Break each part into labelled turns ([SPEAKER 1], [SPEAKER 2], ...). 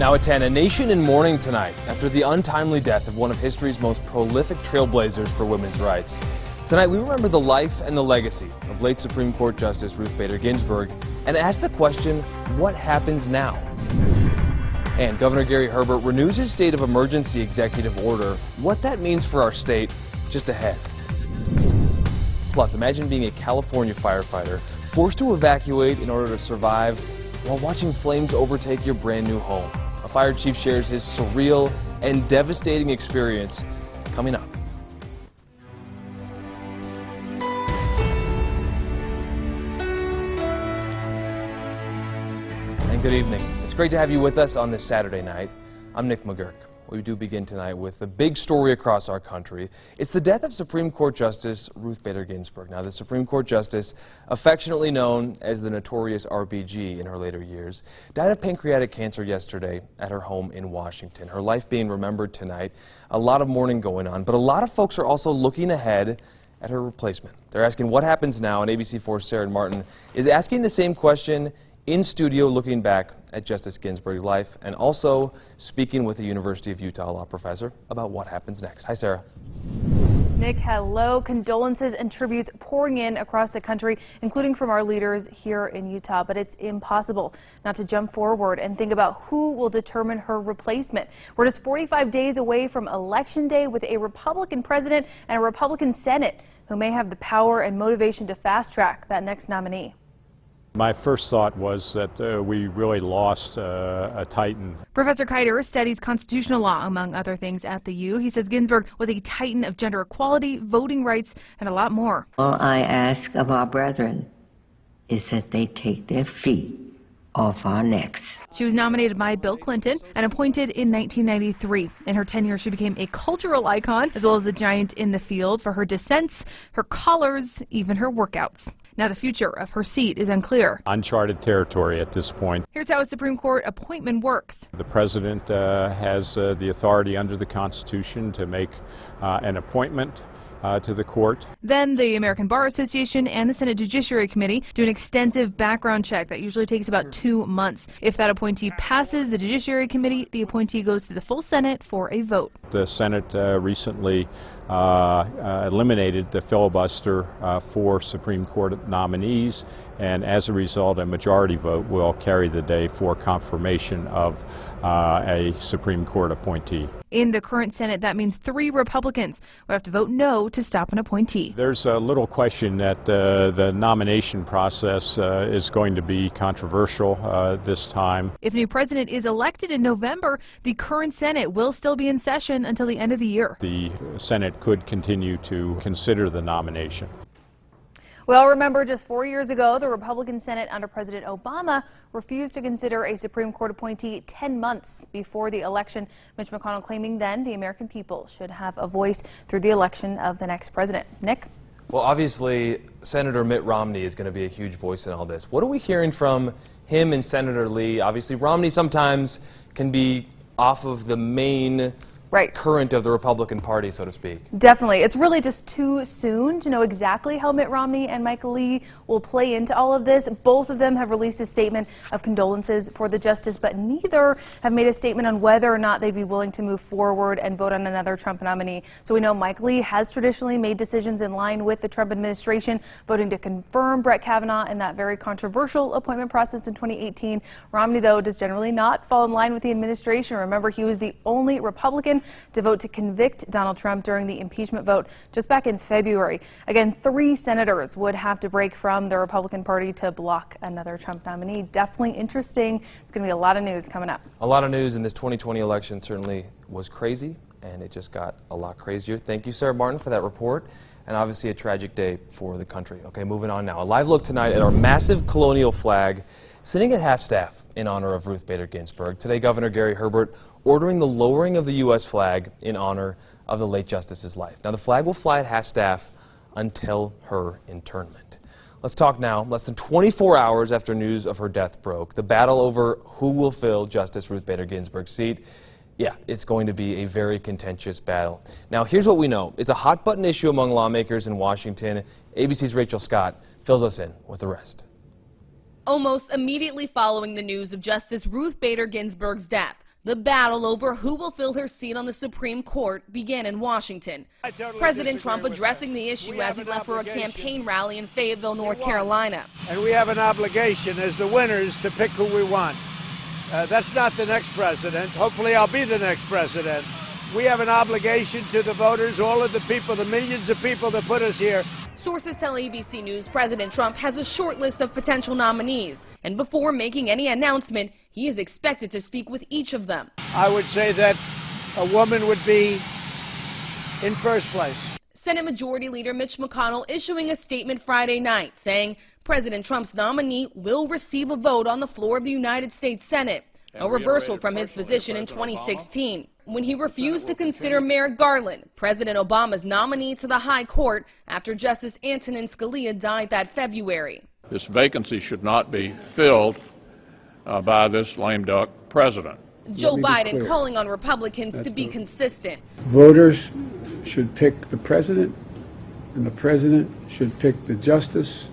[SPEAKER 1] Now at 10, a nation in mourning tonight after the untimely death of one of history's most prolific trailblazers for women's rights. Tonight we remember the life and the legacy of late Supreme Court Justice Ruth Bader Ginsburg and ask the question, what happens now? And Governor Gary Herbert renews his state of emergency executive order. What that means for our state, just ahead. Plus, imagine being a California firefighter forced to evacuate in order to survive while watching flames overtake your brand new home. A fire chief shares his surreal and devastating experience coming up. And good evening. It's great to have you with us on this Saturday night. I'm Nick McGurk. We do begin tonight with a big story across our country. It's the death of Supreme Court Justice Ruth Bader Ginsburg. Now, the Supreme Court Justice, affectionately known as the notorious RBG in her later years, died of pancreatic cancer yesterday at her home in Washington. Her life being remembered tonight. A lot of mourning going on, but a lot of folks are also looking ahead at her replacement. They're asking what happens now, and ABC4's Sarah Martin is asking the same question in studio, looking back at Justice Ginsburg's life and also speaking with a University of Utah law professor about what happens next. Hi, Sarah.
[SPEAKER 2] Nick, hello. Condolences and tributes pouring in across the country, including from our leaders here in Utah. But it's impossible not to jump forward and think about who will determine her replacement. We're just 45 days away from Election Day with a Republican president and a Republican Senate who may have the power and motivation to fast track that next nominee.
[SPEAKER 3] My first thought was that we really lost a titan.
[SPEAKER 2] Professor Kiter studies constitutional law, among other things, at the U. He says Ginsburg was a titan of gender equality, voting rights, and a lot more.
[SPEAKER 4] All I ask of our brethren is that they take their feet off our necks.
[SPEAKER 2] She was nominated by Bill Clinton and appointed in 1993. In her tenure, she became a cultural icon, as well as a giant in the field for her dissents, her collars, even her workouts. Now the future of her seat is unclear.
[SPEAKER 3] Uncharted territory at this point.
[SPEAKER 2] Here's how a Supreme Court appointment works.
[SPEAKER 3] The president has the authority under the Constitution to make an appointment to the court.
[SPEAKER 2] Then the American Bar Association and the Senate Judiciary Committee do an extensive background check that usually takes about 2 months. If that appointee passes the Judiciary Committee, the appointee goes to the full Senate for a vote.
[SPEAKER 3] The Senate recently eliminated the filibuster for Supreme Court nominees, and as a result, a majority vote will carry the day for confirmation of a Supreme Court appointee.
[SPEAKER 2] In the current Senate, that means 3 Republicans would have to vote no to stop an appointee.
[SPEAKER 3] There's a little question that the nomination process is going to be controversial this time.
[SPEAKER 2] If a new president is elected in November, the current Senate will still be in session until the end of the year.
[SPEAKER 3] The Senate could continue to consider the nomination.
[SPEAKER 2] We all remember just 4 years ago, the Republican Senate under President Obama refused to consider a Supreme Court appointee 10 months before the election. Mitch McConnell claiming then the American people should have a voice through the election of the next president. Nick?
[SPEAKER 1] Well, obviously, Senator Mitt Romney is going to be a huge voice in all this. What are we hearing from him and Senator Lee? Obviously, Romney sometimes can be off of the main current of the Republican Party, so to speak.
[SPEAKER 2] Definitely. It's really just too soon to know exactly how Mitt Romney and Michael Lee will play into all of this. Both of them have released a statement of condolences for the justice, but neither have made a statement on whether or not they'd be willing to move forward and vote on another Trump nominee. So we know Mike Lee has traditionally made decisions in line with the Trump administration, voting to confirm Brett Kavanaugh in that very controversial appointment process in 2018. Romney, though, does generally not fall in line with the administration. Remember, he was the only Republican to vote to convict Donald Trump during the impeachment vote just back in February. Again, 3 senators would have to break from the Republican Party to block another Trump nominee. Definitely interesting. It's going to be a lot of news coming up.
[SPEAKER 1] A lot of news in this 2020 election certainly was crazy, and it just got a lot crazier. Thank you, Sarah Martin, for that report, and obviously a tragic day for the country. Okay, moving on now. A live look tonight at our massive colonial flag sitting at half-staff in honor of Ruth Bader Ginsburg. Today, Governor Gary Herbert ordering the lowering of the U.S. flag in honor of the late justice's life. Now, the flag will fly at half-staff until her internment. Let's talk now. Less than 24 hours after news of her death broke, the battle over who will fill Justice Ruth Bader Ginsburg's seat, yeah, it's going to be a very contentious battle. Now, here's what we know. It's a hot-button issue among lawmakers in Washington. ABC's Rachel Scott fills us in with the rest.
[SPEAKER 5] Almost immediately following the news of Justice Ruth Bader Ginsburg's death, The battle over who will fill her seat on the Supreme Court began in Washington. President Trump addressing the issue as he left for a campaign rally in Fayetteville, North Carolina.
[SPEAKER 6] And we have an obligation as the winners to pick who we want. That's not the next president. Hopefully I'll be the next president. We have an obligation to the voters, all of the people, the millions of people that put us here.
[SPEAKER 5] Sources tell ABC News President Trump has a short list of potential nominees, and before making any announcement, he is expected to speak with each of them.
[SPEAKER 6] I would say that a woman would be in first place.
[SPEAKER 5] Senate Majority Leader Mitch McConnell issuing a statement Friday night saying President Trump's nominee will receive a vote on the floor of the United States Senate, a reversal from his position in 2016. When he refused to consider Merrick Garland, President Obama's nominee to the High Court after Justice Antonin Scalia died that February.
[SPEAKER 7] This vacancy should not be filled by this lame duck president.
[SPEAKER 5] Joe Biden calling on Republicans to be consistent.
[SPEAKER 8] Voters should pick the president, and the president should pick the justice.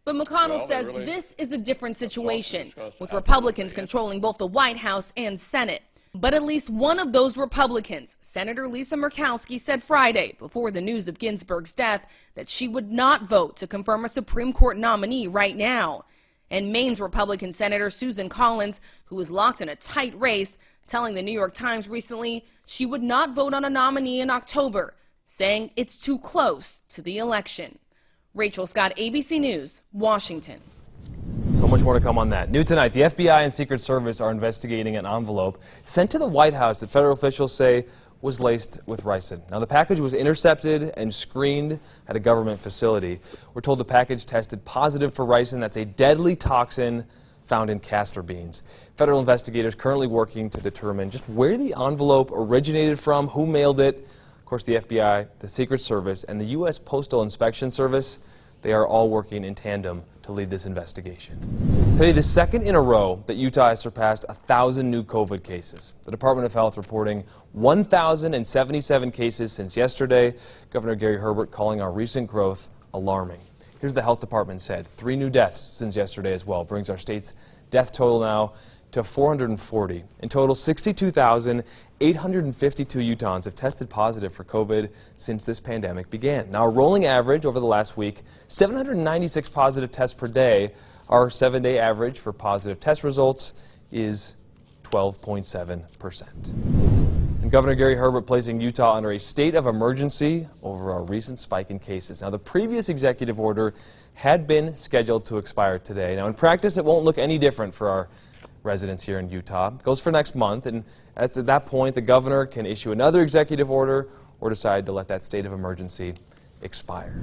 [SPEAKER 5] But McConnell says this is a different situation, with Republicans controlling both the White House and Senate. But at least one of those Republicans, Senator Lisa Murkowski, said Friday, before the news of Ginsburg's death, that she would not vote to confirm a Supreme Court nominee right now. And Maine's Republican Senator Susan Collins, who was locked in a tight race, telling the New York Times recently she would not vote on a nominee in October, saying it's too close to the election. Rachel Scott, ABC News, Washington.
[SPEAKER 1] So much more to come on that. New tonight, the FBI and Secret Service are investigating an envelope sent to the White House that federal officials say was laced with ricin. Now, the package was intercepted and screened at a government facility. We're told the package tested positive for ricin. That's a deadly toxin found in castor beans. Federal investigators currently working to determine just where the envelope originated from, who mailed it. Of course, the FBI, the Secret Service, and the U.S. Postal Inspection Service, they are all working in tandem to lead this investigation. Today, the second in a row that Utah has surpassed 1,000 new COVID cases. The Department of Health reporting 1,077 cases since yesterday. Governor Gary Herbert calling our recent growth alarming. Here's what the health department said. 3 new deaths since yesterday as well. Brings our state's death total now to 440. In total, 62,852 Utahns have tested positive for COVID since this pandemic began. Now, a rolling average over the last week, 796 positive tests per day. Our 7-day average for positive test results is 12.7%. And Governor Gary Herbert placing Utah under a state of emergency over a recent spike in cases. Now, the previous executive order had been scheduled to expire today. Now, in practice, it won't look any different for our residents here in Utah. It goes for next month, and at that point, the governor can issue another executive order or decide to let that state of emergency expire.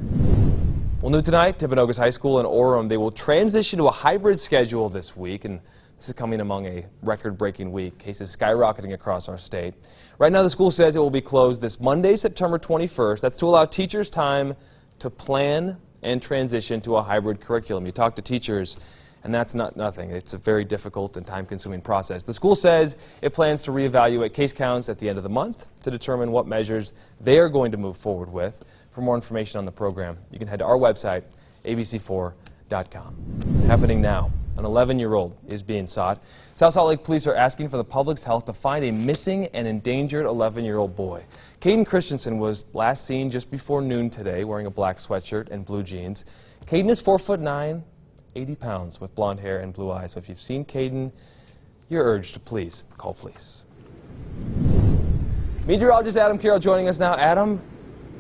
[SPEAKER 1] Well, new tonight, Timpanogos High School in Orem, they will transition to a hybrid schedule this week, and this is coming among a record-breaking week. Cases skyrocketing across our state. Right now, the school says it will be closed this Monday, September 21st. That's to allow teachers time to plan and transition to a hybrid curriculum. You talk to teachers, and that's not nothing. It's a very difficult and time-consuming process. The school says it plans to reevaluate case counts at the end of the month to determine what measures they are going to move forward with. For more information on the program, you can head to our website, ABC4.com. Happening now, an 11-year-old is being sought. South Salt Lake police are asking for the public's help to find a missing and endangered 11-year-old boy. Caden Christensen was last seen just before noon today wearing a black sweatshirt and blue jeans. Caden is 4'9", 80 pounds, with blonde hair and blue eyes. So if you've seen Caden, you're urged to please call police. Meteorologist Adam Carroll joining us now. Adam,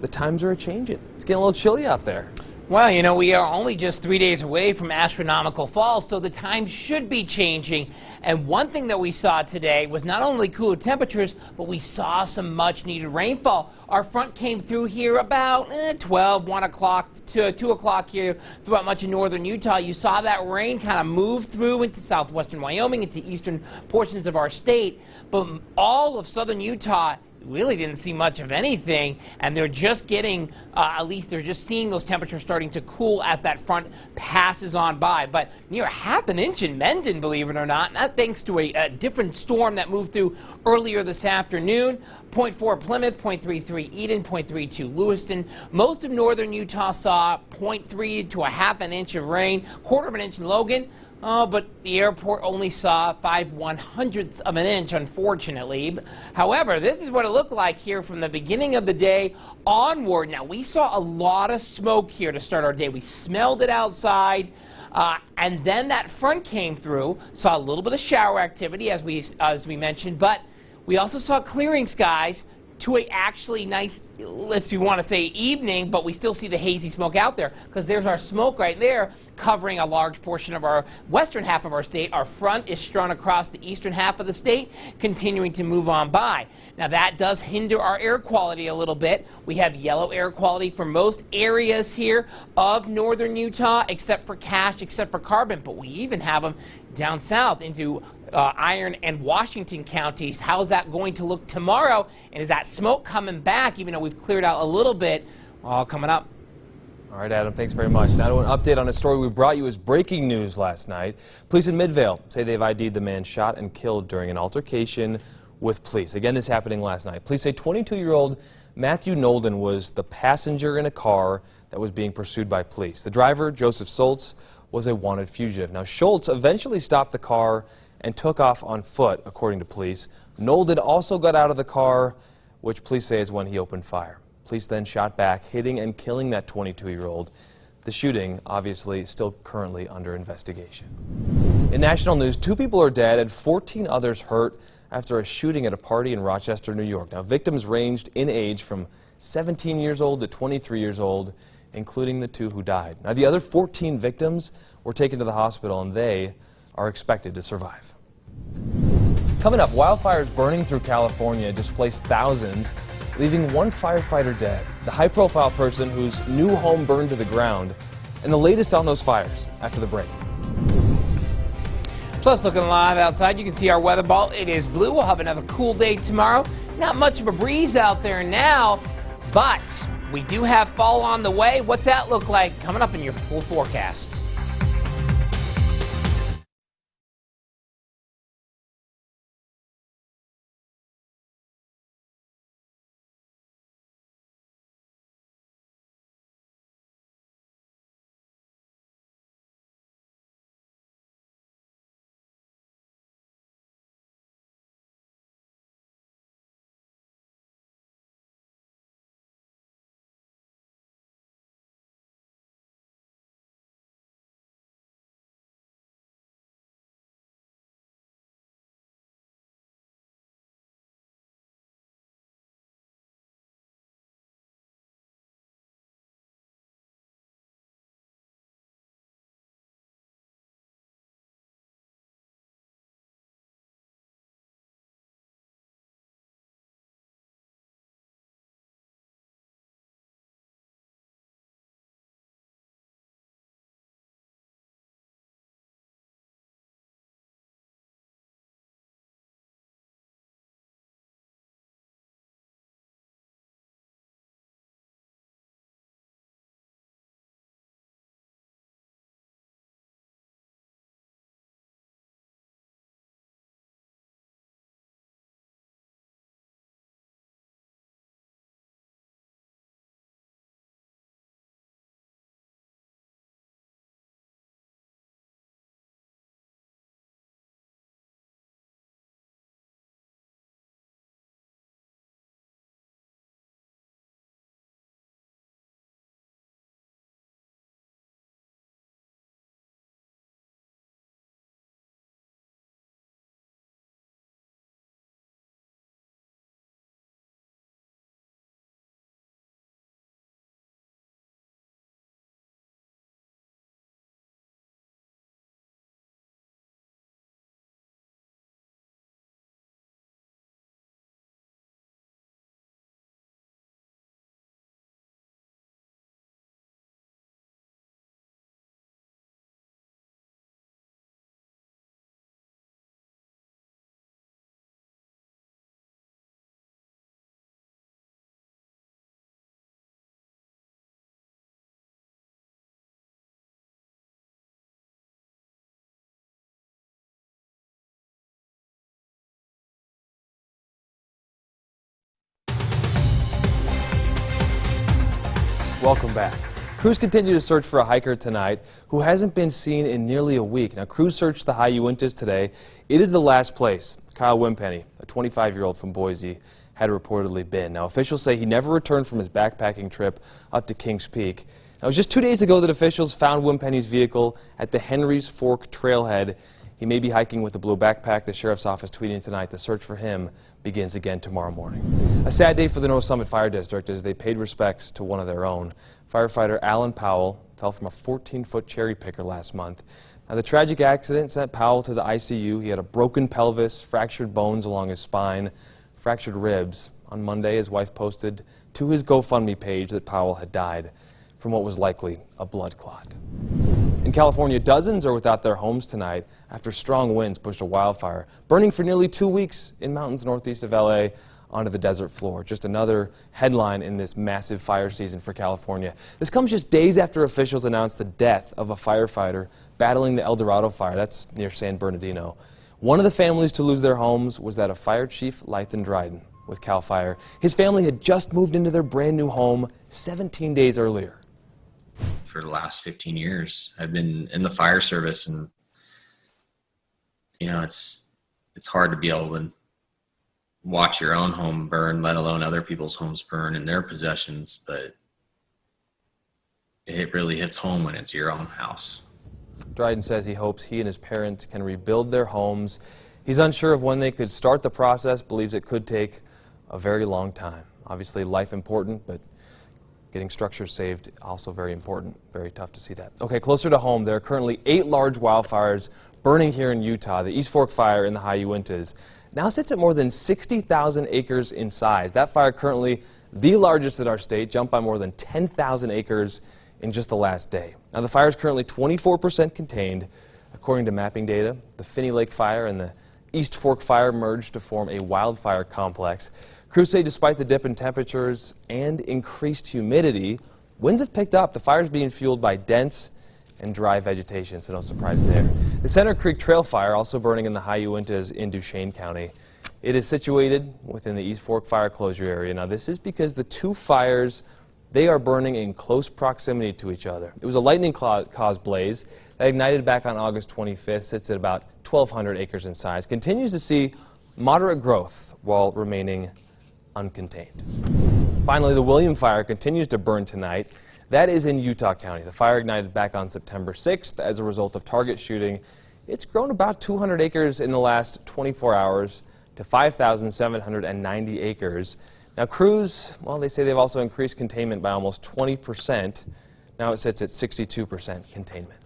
[SPEAKER 1] the times are a-changing. It's getting a little chilly out there.
[SPEAKER 9] Well, you know, we are only just 3 days away from astronomical fall, so the time should be changing. And one thing that we saw today was not only cooler temperatures, but we saw some much-needed rainfall. Our front came through here about 12, 1 o'clock to 2 o'clock here throughout much of northern Utah. You saw that rain kind of move through into southwestern Wyoming, into eastern portions of our state. But all of southern Utah really didn't see much of anything, and they're just getting, at least they're just seeing those temperatures starting to cool as that front passes on by. But near 1/2 inch in Mendon, believe it or not, and that thanks to a different storm that moved through earlier this afternoon. 0.4 Plymouth, 0.33 Eden, 0.32 Lewiston. Most of northern Utah saw 0.3 to 1/2 inch of rain, 1/4 inch in Logan. Oh, but the airport only saw 5/100ths of an inch, unfortunately. However, this is what it looked like here from the beginning of the day onward. Now, we saw a lot of smoke here to start our day. We smelled it outside. And then that front came through, saw a little bit of shower activity, as we mentioned, but we also saw clearing skies to a actually nice, if you want to say evening, but we still see the hazy smoke out there because there's our smoke right there covering a large portion of our western half of our state. Our front is strung across the eastern half of the state, continuing to move on by. Now that does hinder our air quality a little bit. We have yellow air quality for most areas here of northern Utah, except for Cache, except for Carbon, but we even have them down south into Iron and Washington counties. How's that going to look tomorrow? And is that smoke coming back, even though we've cleared out a little bit? All coming up.
[SPEAKER 1] All right, Adam, thanks very much. Now to an update on a story we brought you as breaking news last night. Police in Midvale say they've ID'd the man shot and killed during an altercation with police. Again, this happening last night. Police say 22-year-old Matthew Nolden was the passenger in a car that was being pursued by police. The driver, Joseph Schultz, was a wanted fugitive. Now, Schultz eventually stopped the car and took off on foot, according to police. Nolden also got out of the car, which police say is when he opened fire. Police then shot back, hitting and killing that 22-year-old. The shooting, obviously, still currently under investigation. In national news, 2 people are dead and 14 others hurt after a shooting at a party in Rochester, New York. Now, victims ranged in age from 17 years old to 23 years old, including the 2 who died. Now, the other 14 victims were taken to the hospital, and they are expected to survive. Coming up, wildfires burning through California displaced thousands, leaving 1 firefighter dead. The high-profile person whose new home burned to the ground, and the latest on those fires after the break.
[SPEAKER 9] Plus, looking live outside, you can see our weather ball. It is blue. We'll have another cool day tomorrow. Not much of a breeze out there now, but we do have fall on the way. What's that look like? Coming up in your full forecast.
[SPEAKER 1] Welcome back. Crews continue to search for a hiker tonight who hasn't been seen in nearly a week. Now, crews searched the high Uintas today. It is the last place Kyle Wimpenny, a 25-year-old from Boise, had reportedly been. Now, officials say he never returned from his backpacking trip up to Kings Peak. Now, it was just 2 days ago that officials found Wimpenny's vehicle at the Henry's Fork trailhead. He may be hiking with a blue backpack. The sheriff's office tweeting tonight the search for him begins again tomorrow morning. A sad day for the North Summit Fire District as they paid respects to one of their own. Firefighter Alan Powell fell from a 14-foot cherry picker last month. Now, the tragic accident sent Powell to the ICU. He had a broken pelvis, fractured bones along his spine, fractured ribs. On Monday, his wife posted to his GoFundMe page that Powell had died from what was likely a blood clot. In California, dozens are without their homes tonight after strong winds pushed a wildfire, burning for nearly 2 weeks in mountains northeast of L.A. onto the desert floor. Just another headline in this massive fire season for California. This comes just days after officials announced the death of a firefighter battling the Dorado fire. That's near San Bernardino. One of the families to lose their homes was that of Fire Chief Lythan Dryden with CAL FIRE. His family had just moved into their brand new home 17 days earlier.
[SPEAKER 10] For the last 15 years, I've been in the fire service, and you know, it's hard to be able to watch your own home burn, let alone other people's homes burn in their possessions, but it really hits home when it's your own house.
[SPEAKER 1] Dryden says he hopes he and his parents can rebuild their homes. He's unsure of when they could start the process, believes it could take a very long time. Obviously, life important, but getting structures saved also very important. Very tough to see that. Okay, closer to home, there are currently 8 large wildfires burning here in Utah. The East Fork fire in the high Uintas now sits at more than 60,000 acres in size. That fire, currently the largest in our state, jumped by more than 10,000 acres in just the last day. Now, the fire is currently 24% contained. According to mapping data, the Finney Lake fire and the East Fork fire merged to form a wildfire complex. Crews say despite the dip in temperatures and increased humidity, winds have picked up. The fire is being fueled by dense and dry vegetation, so no surprise there. The Center Creek Trail fire, also burning in the high Uintas in Duchesne County. It is situated within the East Fork fire closure area. Now, this is because the two fires, they are burning in close proximity to each other. It was a lightning-caused blaze that ignited back on August 25th, sits at about 1,200 acres in size, continues to see moderate growth while remaining uncontained. Finally, the William Fire continues to burn tonight. That is in Utah County. The fire ignited back on September 6th as a result of target shooting. It's grown about 200 acres in the last 24 hours to 5,790 acres. Now, crews, well, they say they've also increased containment by almost 20%. Now it sits at 62% containment.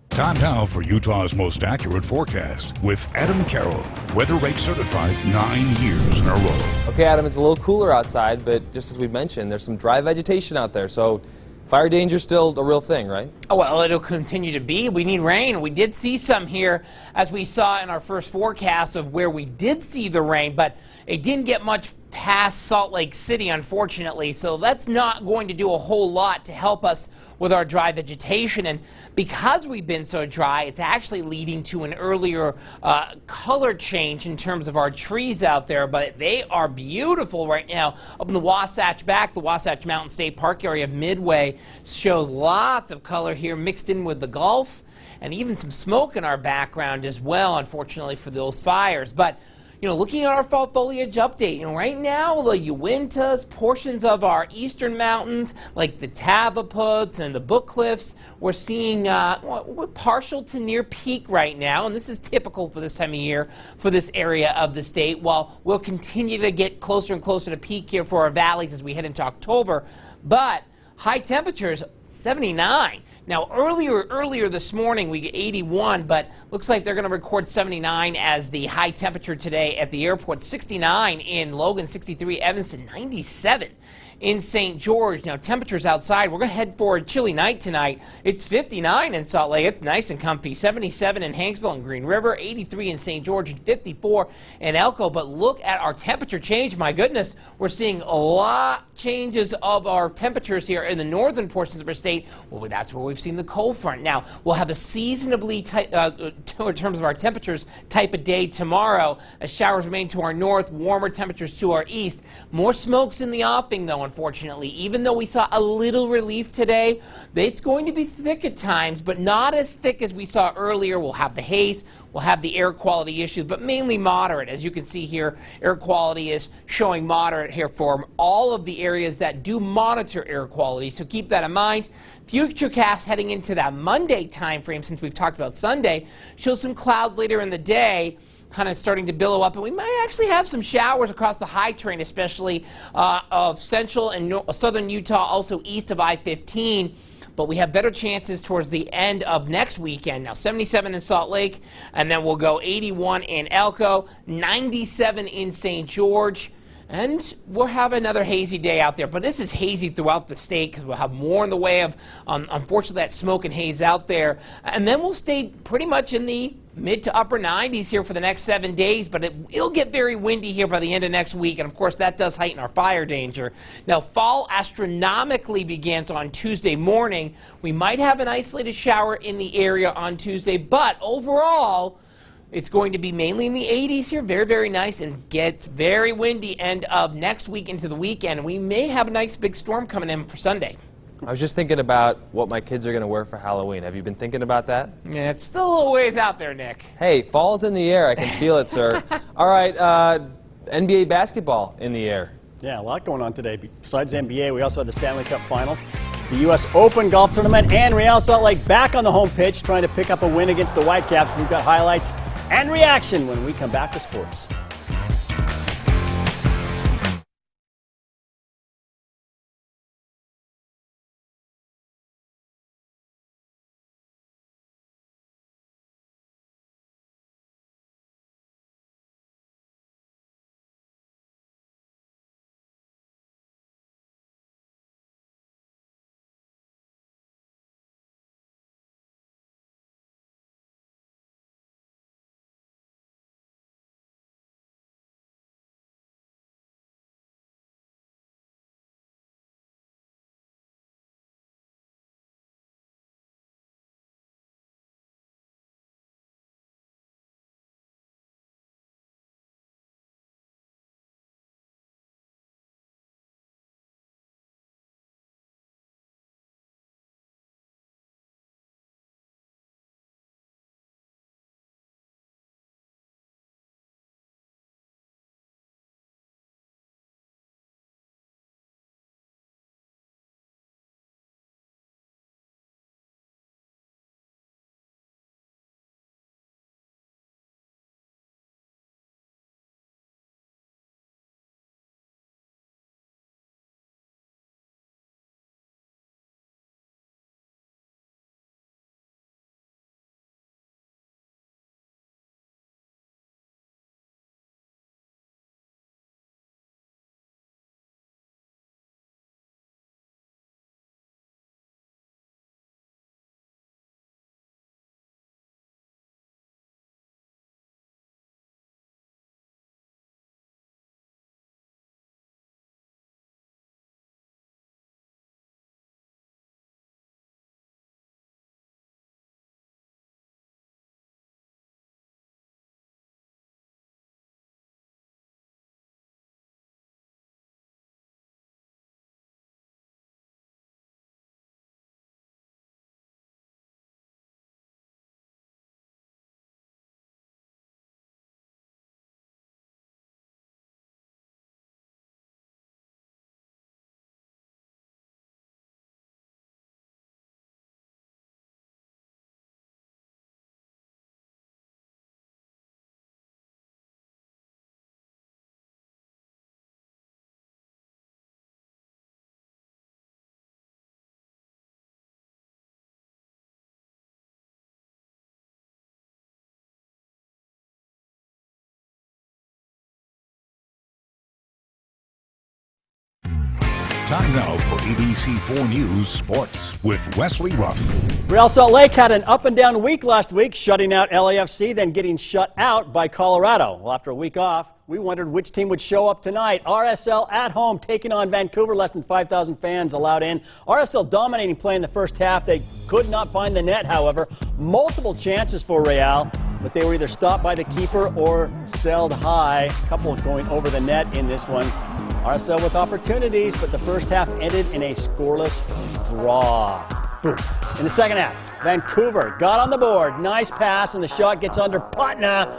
[SPEAKER 11] Time now for Utah's most accurate forecast with Adam Carroll, Weather Rate certified 9 years in a row.
[SPEAKER 1] Okay, Adam, it's a little cooler outside, but just as we mentioned, there's some dry vegetation out there, so fire danger is still a real thing, right?
[SPEAKER 9] Oh, well, it'll continue to be. We need rain. We did see some here, as we saw in our first forecast of where we did see the rain, but it didn't get much past Salt Lake City, unfortunately, so that's not going to do a whole lot to help us with our dry vegetation. And because we've been so dry, it's actually leading to an earlier color change in terms of our trees out there, but they are beautiful right now. Up in the Wasatch back, the Wasatch Mountain State Park area of Midway shows lots of color here mixed in with the Gulf, and even some smoke in our background as well, unfortunately, for those fires. But you know, looking at our fall foliage update, you know, right now the Uintas, portions of our eastern mountains, like the Tavaputs and the Book Cliffs, we're seeing we're partial to near peak right now, and this is typical for this time of year for this area of the state, while we'll continue to get closer and closer to peak here for our valleys as we head into October. But high temperatures, 79. Now, earlier this morning, we get 81, but looks like they're going to record 79 as the high temperature today at the airport. 69 in Logan, 63 Evanston, 97 in St. George. Now, temperatures outside, we're going to head for a chilly night tonight. It's 59 in Salt Lake. It's nice and comfy. 77 in Hanksville and Green River, 83 in St. George, and 54 in Elko. But look at our temperature change. My goodness, we're seeing a lot changes of our temperatures here in the northern portions of our state. Well, that's where we we've seen the cold front. Now, we'll have a seasonably, in terms of our temperatures, type of day tomorrow, as showers remain to our north, warmer temperatures to our east. More smokes in the offing, though, unfortunately. Even though we saw a little relief today, it's going to be thick at times, but not as thick as we saw earlier. We'll have the haze. We'll have the air quality issues, but mainly moderate. As you can see here, air quality is showing moderate here for all of the areas that do monitor air quality, so keep that in mind. Futurecast heading into that Monday time frame, since we've talked about Sunday, shows some clouds later in the day, kind of starting to billow up, and we might actually have some showers across the high terrain, especially of central and southern Utah, also east of I-15. But we have better chances towards the end of next weekend. Now, 77 in Salt Lake, and then we'll go 81 in Elko, 97 in St. George, and we'll have another hazy day out there. But this is hazy throughout the state because we'll have more in the way of, unfortunately, that smoke and haze out there. And then we'll stay pretty much in the mid to upper 90s here for the next 7 days, but it'll get very windy here by the end of next week, and of course that does heighten our fire danger. Now, fall astronomically begins on Tuesday morning. We might have an isolated shower in the area on Tuesday, but overall it's going to be mainly in the 80s here, very, very nice, and gets very windy end of next week into the weekend, and we may have a nice big storm coming in for Sunday.
[SPEAKER 1] I was just thinking about what my kids are going to wear for Halloween. Have you been thinking about that?
[SPEAKER 9] Yeah, it's still a little ways out there, Nick.
[SPEAKER 1] Hey, fall's in the air. I can feel it, sir. All right, NBA basketball in the air.
[SPEAKER 12] Yeah, a lot going on today. Besides NBA, we also had the Stanley Cup Finals, the U.S. Open Golf Tournament, and Real Salt Lake back on the home pitch trying to pick up a win against the Whitecaps. We've got highlights and reaction when we come back to sports.
[SPEAKER 11] Time now for ABC4 News Sports with Wesley Ruff.
[SPEAKER 12] Real Salt Lake had an up-and-down week last week, shutting out LAFC, then getting shut out by Colorado. Well, after a week off, we wondered which team would show up tonight. RSL at home taking on Vancouver. Less than 5,000 fans allowed in. RSL dominating play in the first half. They could not find the net, however. Multiple chances for Real, but they were either stopped by the keeper or sailed high. A couple going over the net in this one. RSL with opportunities, but the first half ended in a scoreless draw. Boom. In the second half, Vancouver got on the board. Nice pass, and the shot gets under Putna.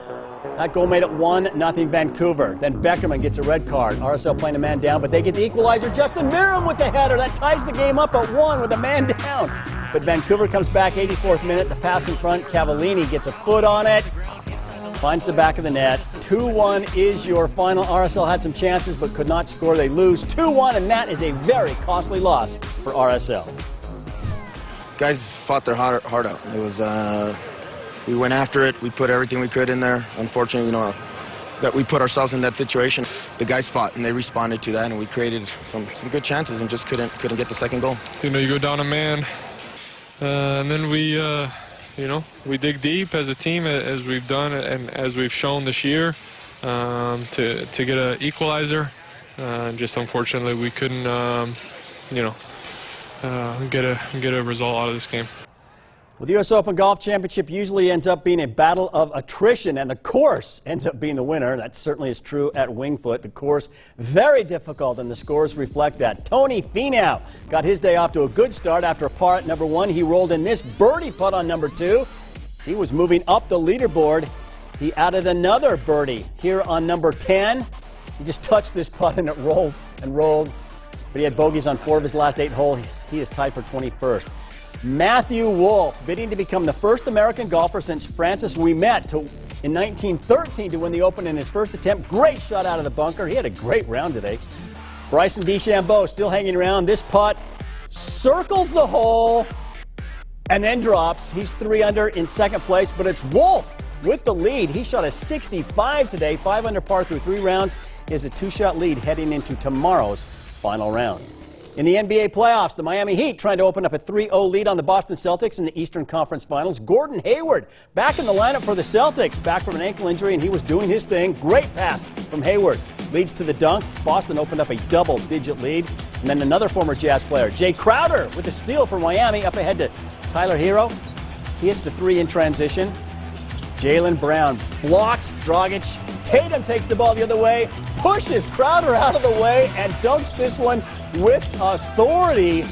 [SPEAKER 12] That goal made it 1-0 Vancouver. Then Beckerman gets a red card. RSL playing a man down, but they get the equalizer. Justin Miram with the header. That ties the game up at 1 with a man down. But Vancouver comes back 84th minute. The pass in front. Cavallini gets a foot on it. Finds the back of the net. 2-1 is your final. RSL had some chances but could not score. They lose 2-1, and that is a very costly loss for RSL.
[SPEAKER 13] Guys fought their heart out. It was we went after it. We put everything we could in there. Unfortunately, that we put ourselves in that situation. The guys fought and they responded to that, and we created some good chances and just couldn't get the second goal.
[SPEAKER 14] You go down a man, and then we dig deep as a team, as we've done and as we've shown this year, to get an equalizer. Just unfortunately, we couldn't, get a result out of this game.
[SPEAKER 12] Well, the U.S. Open Golf Championship usually ends up being a battle of attrition, and the course ends up being the winner. That certainly is true at Winged Foot. The course, very difficult, and the scores reflect that. Tony Finau got his day off to a good start after a par at number 1. He rolled in this birdie putt on number 2. He was moving up the leaderboard. He added another birdie here on number 10. He just touched this putt, and it rolled and rolled. But he had bogeys on 4 of his last 8 holes. He is tied for 21st. Matthew Wolff bidding to become the first American golfer since Francis Ouimet in 1913 to win the Open in his first attempt. Great shot out of the bunker. He had a great round today. Bryson DeChambeau still hanging around. This putt circles the hole and then drops. He's 3 under in second place, but it's Wolff with the lead. He shot a 65 today, 5 under par through 3 rounds. He has a 2-shot lead heading into tomorrow's final round. In the NBA playoffs, the Miami Heat trying to open up a 3-0 lead on the Boston Celtics in the Eastern Conference Finals. Gordon Hayward back in the lineup for the Celtics, back from an ankle injury, and he was doing his thing. Great pass from Hayward. Leads to the dunk. Boston opened up a double-digit lead. And then another former Jazz player, Jay Crowder, with a steal for Miami, up ahead to Tyler Hero. He hits the 3 in transition. Jaylen Brown blocks Dragic. Tatum takes the ball the other way, pushes Crowder out of the way, and dunks this one with authority.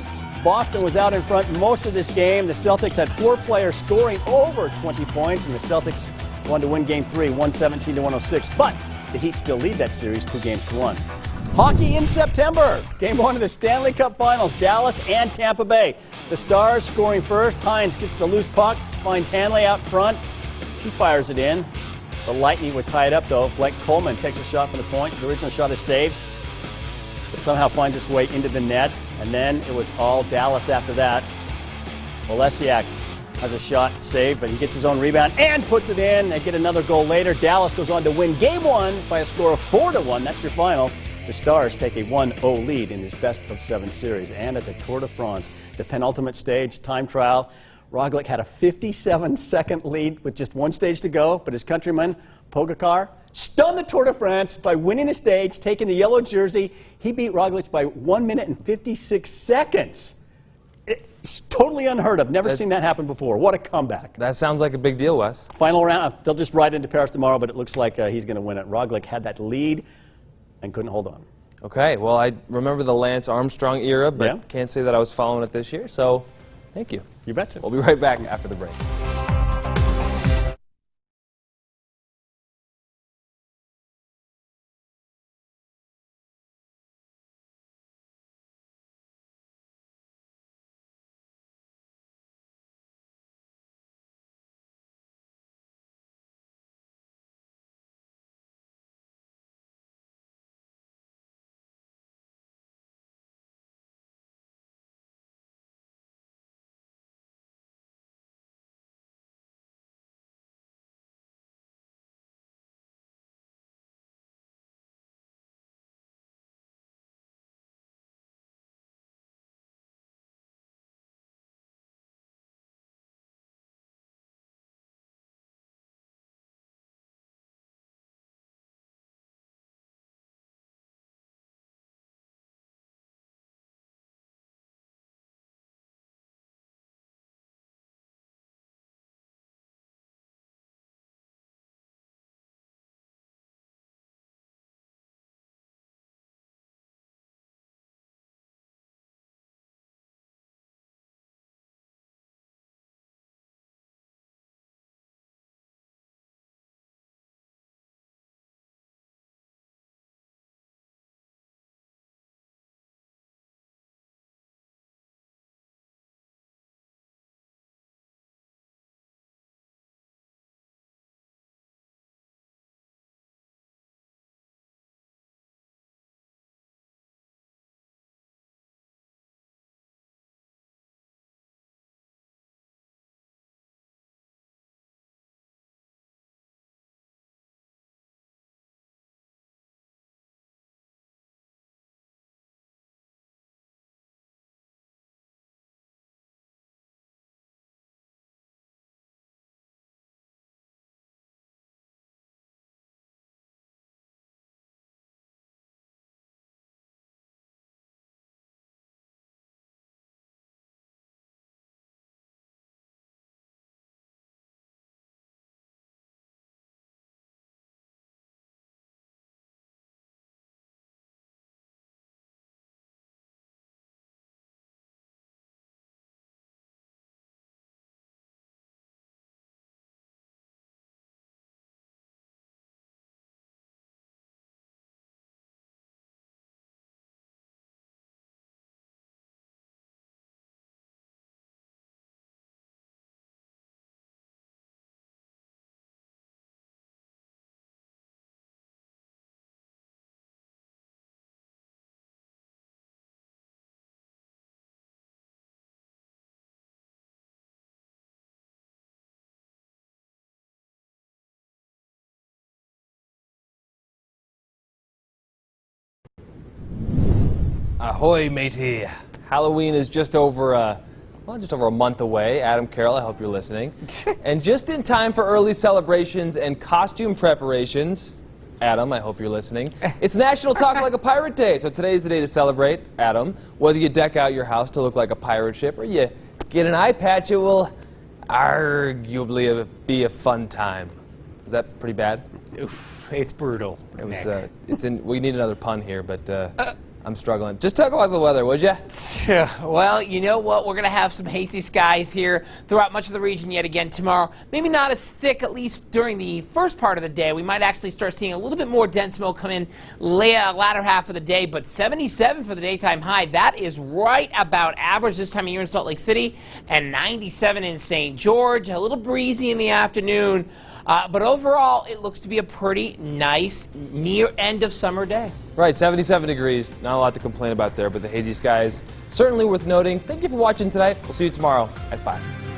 [SPEAKER 12] Boston was out in front most of this game. The Celtics had 4 players scoring over 20 points, and the Celtics won to win Game 3, 117-106. But the Heat still lead that series 2-1. Hockey in September. Game 1 of the Stanley Cup Finals, Dallas and Tampa Bay. The Stars scoring first. Hines gets the loose puck, finds Hanley out front. He fires it in. The Lightning would tie it up, though. Blake Coleman takes a shot from the point. The original shot is saved, but somehow finds its way into the net. And then it was all Dallas after that. Olesiak has a shot saved, but he gets his own rebound and puts it in. They get another goal later. Dallas goes on to win Game 1 by a score of 4-1. That's your final. The Stars take a 1-0 lead in this best-of-7 series. And at the Tour de France, the penultimate stage, time trial, Roglic had a 57-second lead with just 1 stage to go, but his countryman, Pogacar, stunned the Tour de France by winning a stage, taking the yellow jersey. He beat Roglic by 1 minute and 56 seconds. It's totally unheard of. Never seen that happen before. What a comeback.
[SPEAKER 1] That sounds like a big deal, Wes.
[SPEAKER 12] Final round. They'll just ride into Paris tomorrow, but it looks like he's going to win it. Roglic had that lead and couldn't hold on.
[SPEAKER 1] Okay, well, I remember the Lance Armstrong era, but can't say that I was following it this year, so thank you.
[SPEAKER 12] You betcha.
[SPEAKER 1] We'll be right back after the break. Ahoy, matey. Halloween is just over a month away. Adam Carroll, I hope you're listening. And just in time for early celebrations and costume preparations, Adam, I hope you're listening. It's National Talk Like a Pirate Day, so today's the day to celebrate, Adam. Whether you deck out your house to look like a pirate ship or you get an eye patch, it will arguably be a fun time. Is that pretty bad?
[SPEAKER 9] Oof, it's brutal.
[SPEAKER 1] It was. We need another pun here, but I'm struggling. Just talk about the weather, would you?
[SPEAKER 9] Well, you know what? We're going to have some hazy skies here throughout much of the region yet again tomorrow. Maybe not as thick, at least during the first part of the day. We might actually start seeing a little bit more dense smoke come in latter half of the day, but 77 for the daytime high. That is right about average this time of year in Salt Lake City, and 97 in St. George. A little breezy in the afternoon. But overall, it looks to be a pretty nice near end of summer day.
[SPEAKER 1] Right, 77 degrees. Not a lot to complain about there, but the hazy skies certainly worth noting. Thank you for watching tonight. We'll see you tomorrow at 5.